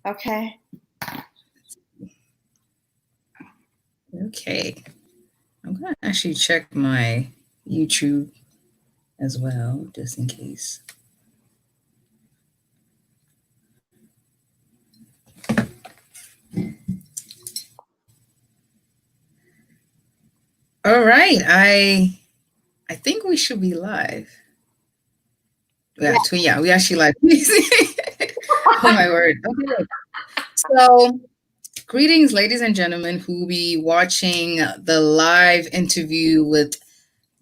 Okay. Okay. I'm going to actually check my YouTube as well, just in case. All right. I think we should be live. Yeah, we actually live. Oh my word. Okay. So, greetings, ladies and gentlemen, who will be watching the live interview with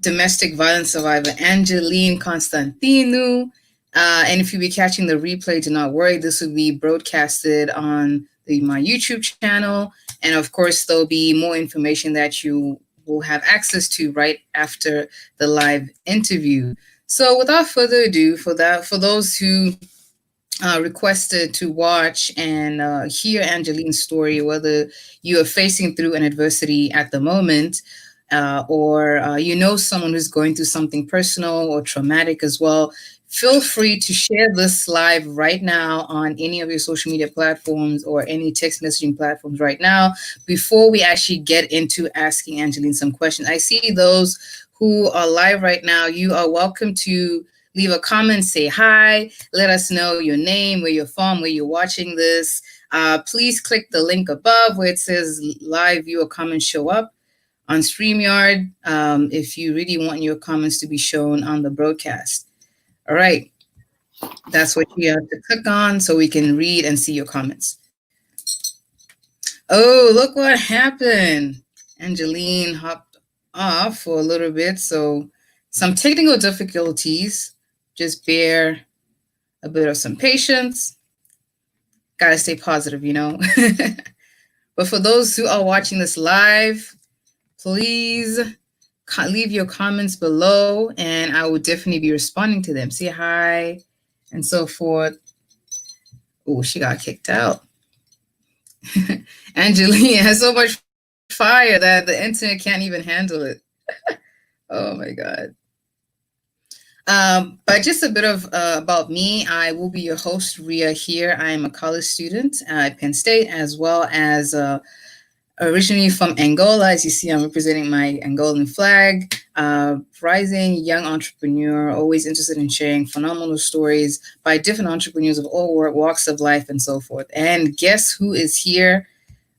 domestic violence survivor Angeline Constantinou. And if you be catching the replay, do not worry. This will be broadcasted on my YouTube channel. And of course, there'll be more information that you will have access to right after the live interview. So without further ado, for those who requested to watch and hear Angeline's story, whether you are facing through an adversity at the moment, or you know someone who's going through something personal or traumatic as well, feel free to share this live right now on any of your social media platforms or any text messaging platforms right now before we actually get into asking Angeline some questions. I see those who are live right now. You are welcome to leave a comment, say hi, let us know your name, where you're from, where you're watching this. Please click the link above where it says live viewer comments show up on StreamYard if you really want your comments to be shown on the broadcast. All right. That's what you have to click on so we can read and see your comments. Oh, look what happened. Angeline hopped off for a little bit. So some technical difficulties. Just bear a bit of some patience. Gotta stay positive, you know. But for those who are watching this live, please leave your comments below and I will definitely be responding to them. Say hi and so forth. Oh, she got kicked out. Angeline has so much fire that the internet can't even handle it. Oh my God. But just a bit of about me. I will be your host, Ria here. I am a college student at Penn State, as well as originally from Angola. As you see, I'm representing my Angolan flag. Rising young entrepreneur, always interested in sharing phenomenal stories by different entrepreneurs of all walks of life and so forth. And guess who is here?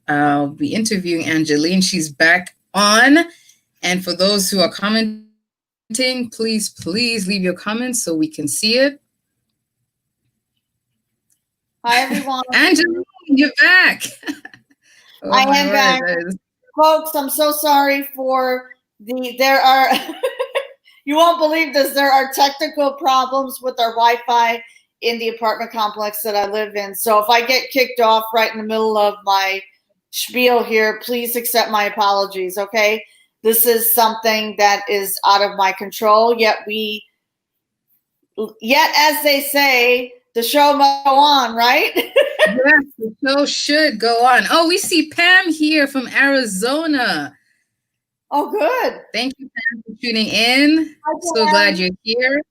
I'll be interviewing Angeline. She's back on. And for those who are commenting, please leave your comments so we can see it. Hi, everyone. Angeline, you're back. Oh, I am back. Folks, I'm so sorry for there are, you won't believe this, there are technical problems with our Wi-Fi in the apartment complex that I live in. So if I get kicked off right in the middle of my spiel here, please accept my apologies, okay? This is something that is out of my control, yet as they say, the show must go on, right? Yes, the show should go on. Oh, we see Pam here from Arizona. Oh, good. Thank you, Pam, for tuning in. So glad you're here.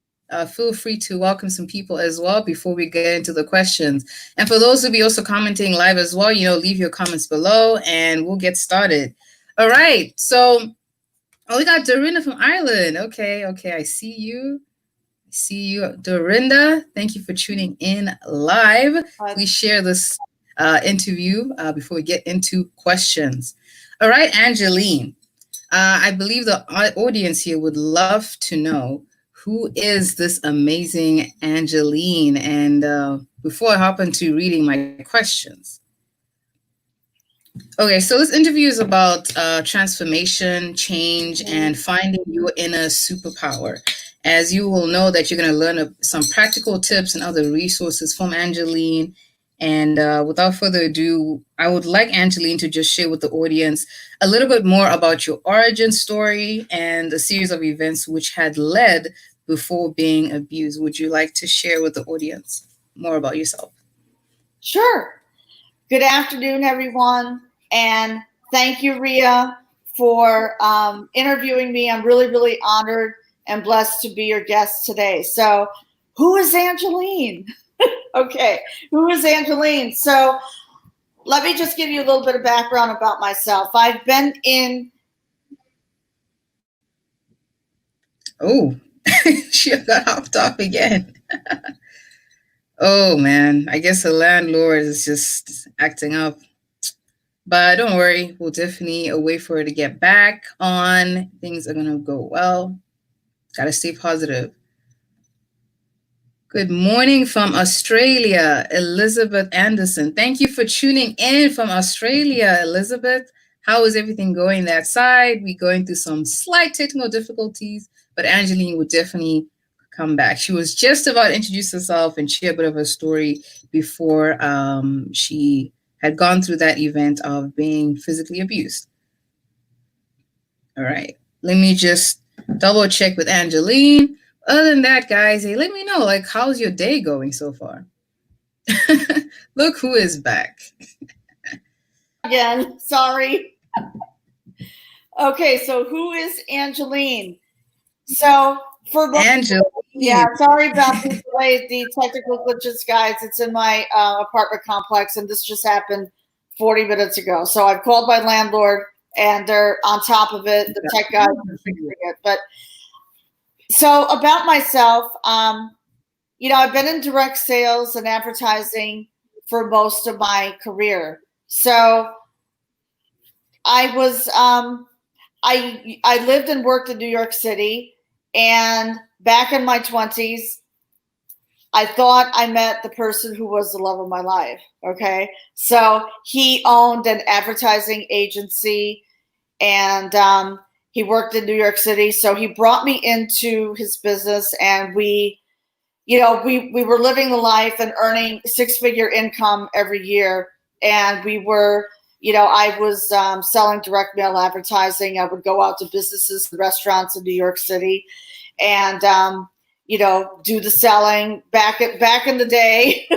Feel free to welcome some people as well before we get into the questions. And for those who be also commenting live as well, leave your comments below and we'll get started. All right. So, we got Dorinda from Ireland. Okay. I see you. Dorinda. Thank you for tuning in live. Please share this interview before we get into questions. All right, Angeline. I believe the audience here would love to know who is this amazing Angeline. And before I hop into reading my questions. Okay, so this interview is about transformation, change, and finding your inner superpower. As you will know that you're going to learn some practical tips and other resources from Angeline. And without further ado, I would like Angeline to just share with the audience a little bit more about your origin story and the series of events which had led before being abused. Would you like to share with the audience more about yourself? Sure. Good afternoon, everyone. And thank you, Ria, for interviewing me. I'm really, really honored and blessed to be your guest today. So who is Angeline? Okay, who is Angeline? So let me just give you a little bit of background about myself. I've been in. Oh, she got hopped off again. Oh man, I guess the landlord is just acting up. But don't worry, we'll definitely wait for her to get back on. Things are gonna go well. Gotta stay positive. Good morning from Australia, Elizabeth Anderson. Thank you for tuning in from Australia, Elizabeth. How is everything going that side? We're going through some slight technical difficulties, but Angeline would definitely come back. She was just about to introduce herself and share a bit of her story before she had gone through that event of being physically abused. All right. Let me just double check with Angeline. Other than that, guys, hey, let me know, like, how's your day going so far? Look who is back. Again, sorry. Okay, so who is Angeline? So for Angeline. yeah, sorry about the delay, the technical glitches, guys. It's in my apartment complex, and this just happened 40 minutes ago. So I've called my landlord, and they're on top of it. The tech guys are fixing it. But so about myself, I've been in direct sales and advertising for most of my career. So I was I lived and worked in New York City, and back in my 20s, I thought I met the person who was the love of my life. Okay. So he owned an advertising agency, and he worked in New York City. So he brought me into his business, and we were living the life and earning six-figure income every year. And we were, I was selling direct mail advertising. I would go out to businesses and restaurants in New York City and, do the selling. Back in the day,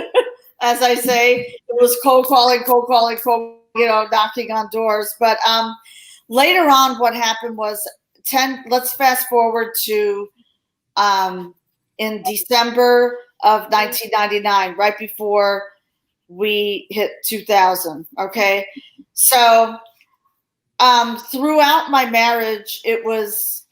as I say, it was cold calling, knocking on doors. But later on, what happened was let's fast forward to in December of 1999, right before we hit 2000. Okay. So throughout my marriage, it was,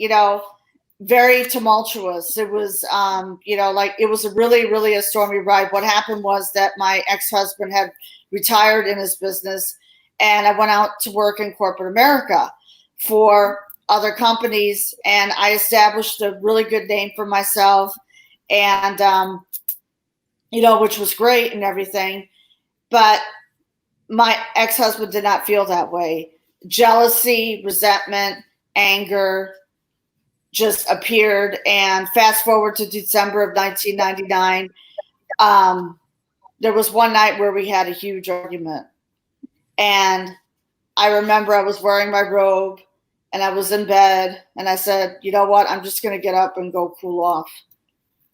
very tumultuous. It was, it was a really a stormy ride. What happened was that my ex-husband had retired in his business, and I went out to work in corporate America for other companies, and I established a really good name for myself, and which was great and everything. But my ex-husband did not feel that way. Jealousy, resentment, anger just appeared. And fast forward to December of 1999, there was one night where we had a huge argument. And I remember I was wearing my robe and I was in bed, and I said, you know what, I'm just going to get up and go cool off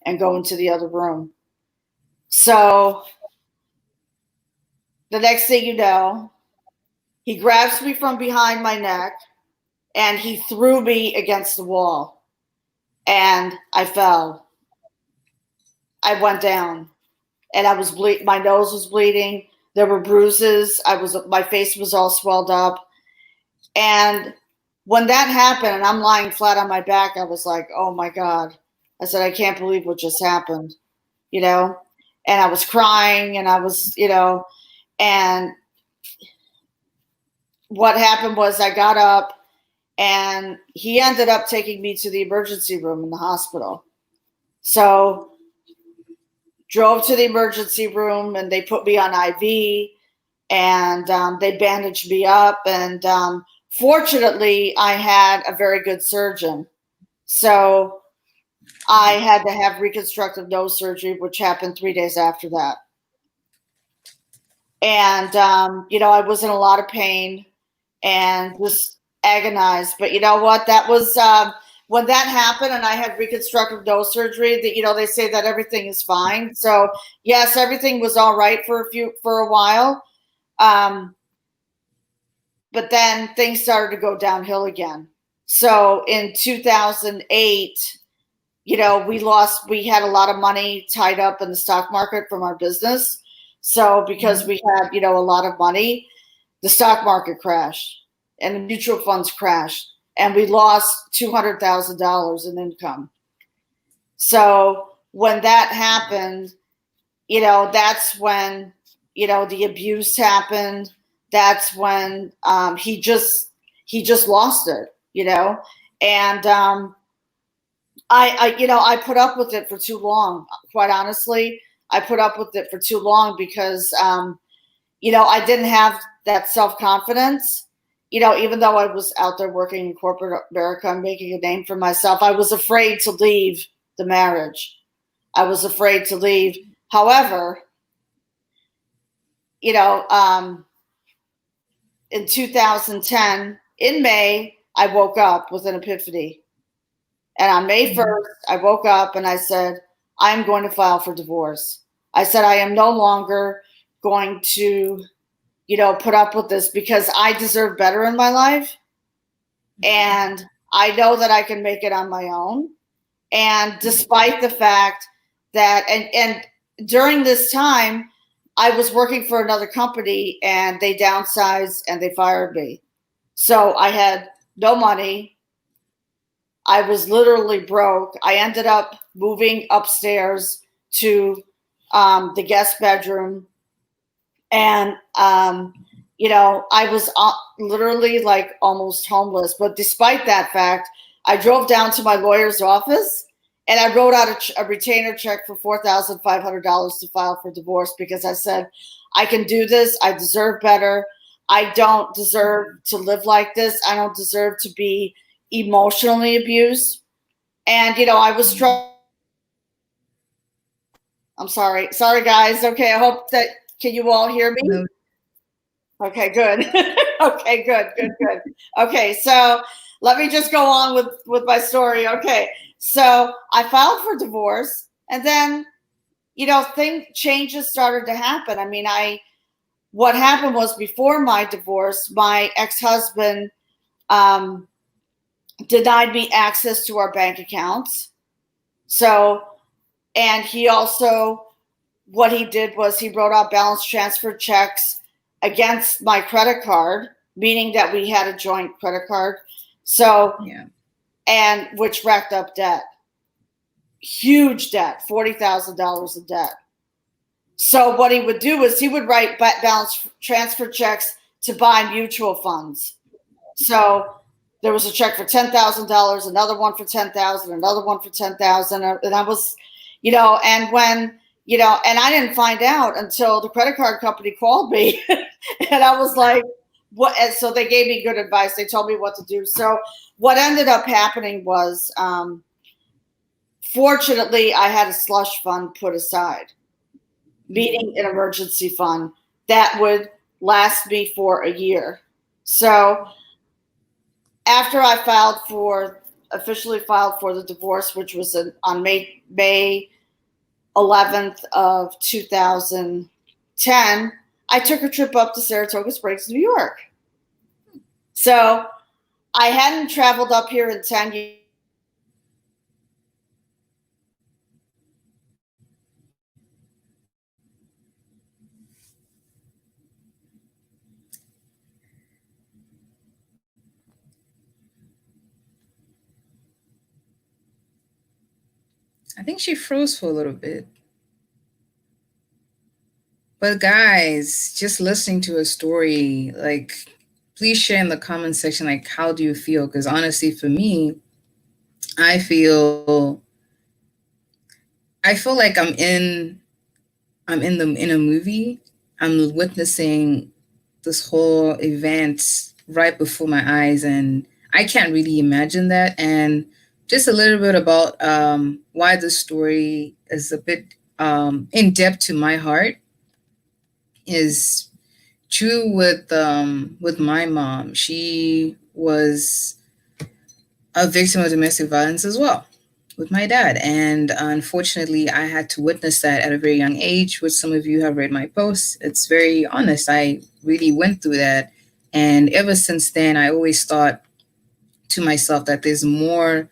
and go into the other room. So the next thing you know, he grabs me from behind my neck and he threw me against the wall, and I fell. I went down, and I was my nose was bleeding. There were bruises. My face was all swelled up. And when that happened and I'm lying flat on my back, I was like, oh my God. I said, I can't believe what just happened, and I was crying, and I was, and what happened was I got up, and he ended up taking me to the emergency room in the hospital. So drove to the emergency room, and they put me on IV, and they bandaged me up. And fortunately, I had a very good surgeon. So I had to have reconstructive nose surgery, which happened 3 days after that. And, I was in a lot of pain and just agonized. But you know what? That was when that happened and I had reconstructive nose surgery, that, they say that everything is fine. So yes, everything was all right for a while. But then things started to go downhill again. So in 2008, we had a lot of money tied up in the stock market from our business. So because we had, a lot of money, the stock market crashed and the mutual funds crashed and we lost $200,000 in income. So when that happened, that's when, the abuse happened. That's when he just lost it, and I put up with it for too long. Quite honestly, I put up with it for too long because, I didn't have that self-confidence. Even though I was out there working in corporate America and making a name for myself, I was afraid to leave the marriage. I was afraid to leave. However, in 2010, in May, I woke up with an epiphany. And on May 1st, I woke up and I said, I'm going to file for divorce. I said, I am no longer going to, put up with this because I deserve better in my life. And I know that I can make it on my own. And despite the fact that, and during this time, I was working for another company and they downsized and they fired me. So I had no money. I was literally broke. I ended up moving upstairs to the guest bedroom. And, I was literally like almost homeless. But despite that fact, I drove down to my lawyer's office and I wrote out a retainer check for $4,500 to file for divorce because I said, I can do this. I deserve better. I don't deserve to live like this. I don't deserve to be emotionally abused. And, I was struggling. I'm sorry. Sorry, guys. Okay. I hope that, can you all hear me? No. Okay, good. Okay, good. Okay, so let me just go on with my story. Okay, so I filed for divorce, and then changes started to happen. I mean, what happened was before my divorce, my ex-husband denied me access to our bank accounts. So, and he also, what he did was he wrote out balance transfer checks against my credit card, meaning that we had a joint credit card. So, Yeah. And which racked up debt, huge debt, $40,000 in debt. So what he would do is he would write balance transfer checks to buy mutual funds. So there was a check for $10,000, another one for $10,000, another one for $10,000, and I was, and when. And I didn't find out until the credit card company called me. And I was like, what? And so they gave me good advice. They told me what to do. So what ended up happening was, fortunately, I had a slush fund put aside, meaning an emergency fund that would last me for a year. So after I officially filed for the divorce, which was on May 11th of 2010, I took a trip up to Saratoga Springs, New York. So I hadn't traveled up here in 10 years. I think she froze for a little bit. But guys, just listening to a story, like, please share in the comment section, like, how do you feel? Because honestly, for me, I feel, I feel like in a movie. I'm witnessing this whole event right before my eyes, and I can't really imagine that. And just a little bit about why the story is a bit in depth to my heart is true with my mom. She was a victim of domestic violence as well with my dad. And unfortunately, I had to witness that at a very young age, which some of you have read my posts. It's very honest. I really went through that. And ever since then, I always thought to myself that there's more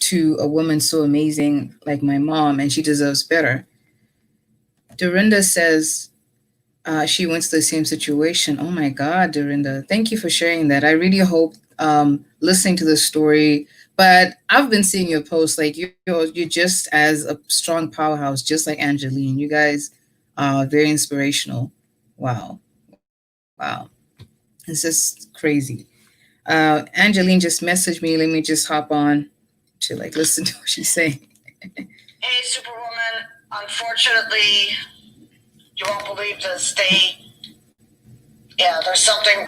to a woman so amazing like my mom, and she deserves better. Dorinda says she went to the same situation. Oh my God, Dorinda, thank you for sharing that. I really hope listening to the story. But I've been seeing your posts. Like you're just as a strong powerhouse, just like Angeline. You guys are very inspirational. Wow, wow, it's just crazy. Angeline just messaged me. Let me just hop on to like listen to what she's saying. Hey, Superwoman. Unfortunately, you won't believe this. There's something.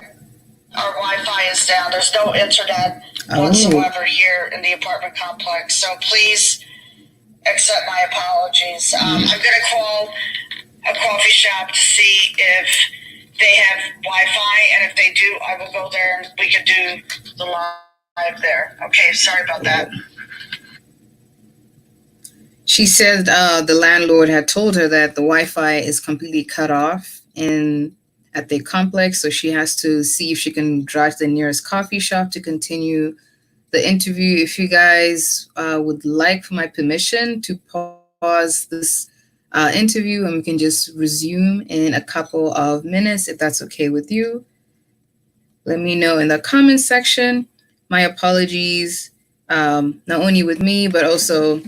Our Wi-Fi is down. There's no internet whatsoever here in the apartment complex. So please accept my apologies. I'm going to call a coffee shop to see if they have Wi-Fi, and if they do, I will go there and we can do the live there. Okay, sorry about that. She said the landlord had told her that the Wi-Fi is completely cut off in at the complex, so she has to see if she can drive to the nearest coffee shop to continue the interview. If you guys would like for my permission to pause this interview, and we can just resume in a couple of minutes, if that's okay with you, let me know in the comments section. My apologies, not only with me, but also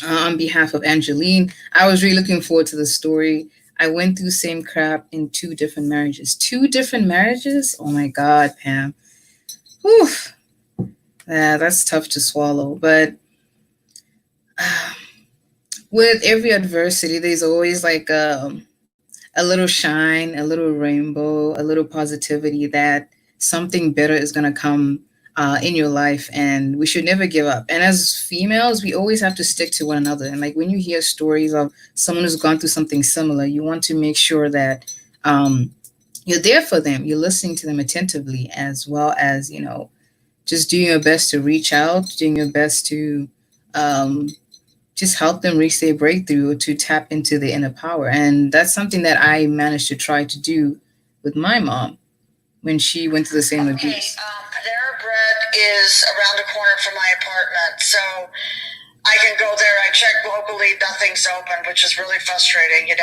on behalf of Angeline. I was really looking forward to the story. I went through same crap in 2 different marriages. 2 different marriages? Oh my God, Pam. Whew. Yeah, that's tough to swallow. But with every adversity, there's always like a little shine, a little rainbow, a little positivity that something better is going to come in your life, and we should never give up. And as females, we always have to stick to one another. And like when you hear stories of someone who's gone through something similar, you want to make sure that you're there for them, you're listening to them attentively, as well as, just doing your best to reach out, doing your best to um, just help them reach their breakthrough, or to tap into their inner power. And that's something that I managed to try to do with my mom when she went through the same abuse. Panera Bread is around the corner from my apartment, so I can go there. I check locally, nothing's open, which is really frustrating, and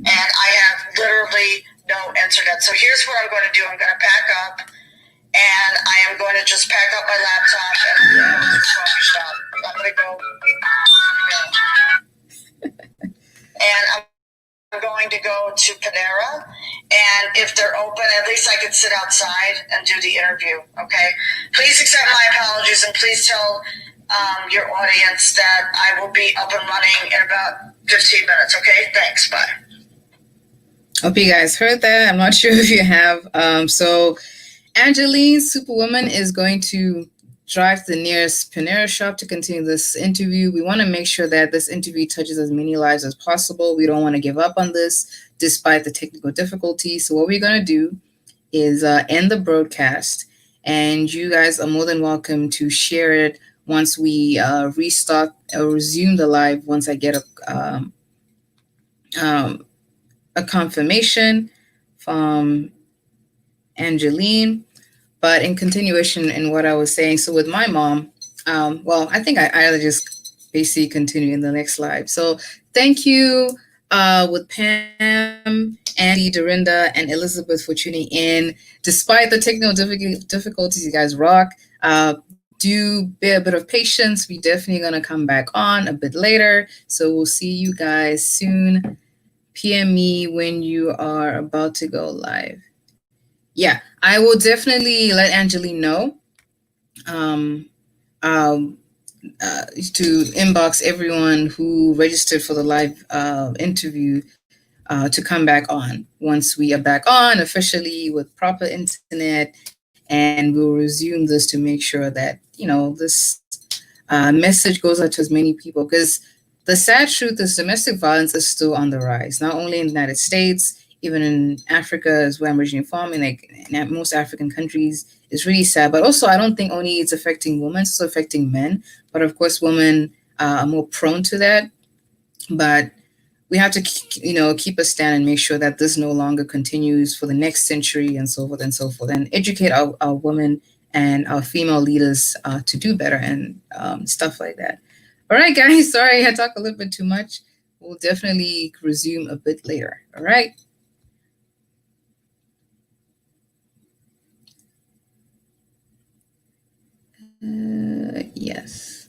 I have literally no internet. So here's what I'm going to do. I'm going to pack up, and I am going to just pack up my laptop and go to the coffee shop. I'm going to go, and I'm going to go to Panera, and if they're open, at least I can sit outside and do the interview, okay? Please accept my apologies, and please tell your audience that I will be up and running in about 15 minutes, okay? Thanks, bye. Hope you guys heard that. I'm not sure if you have. So Angeline, Superwoman, is going to drive to the nearest Panera shop to continue this interview. We want to make sure that this interview touches as many lives as possible. We don't want to give up on this despite the technical difficulties. So what we're going to do is end the broadcast, and you guys are more than welcome to share it once we restart or resume the live, once I get a confirmation from Angeline. But in continuation in what I was saying, so with my mom, I think I'll just basically continue in the next live. So thank you with Pam, Andy, Dorinda, and Elizabeth for tuning in. Despite the technical difficulties, you guys rock. Do bear a bit of patience. We're definitely going to come back on a bit later. So we'll see you guys soon. PM me when you are about to go live. Yeah, I will definitely let Angeline know to inbox everyone who registered for the live interview to come back on once we are back on officially with proper internet, and we'll resume this to make sure that, this message goes out to as many people, because the sad truth is domestic violence is still on the rise, not only in the United States, even in Africa, as where I'm originally from, and like in most African countries. It's really sad. But also, I don't think only it's affecting women, it's also affecting men. But of course, women are more prone to that. But we have to, keep a stand and make sure that this no longer continues for the next century, and so forth and so forth, and educate our women and our female leaders to do better and stuff like that. All right, guys. Sorry, I talked a little bit too much. We'll definitely resume a bit later. All right. Yes.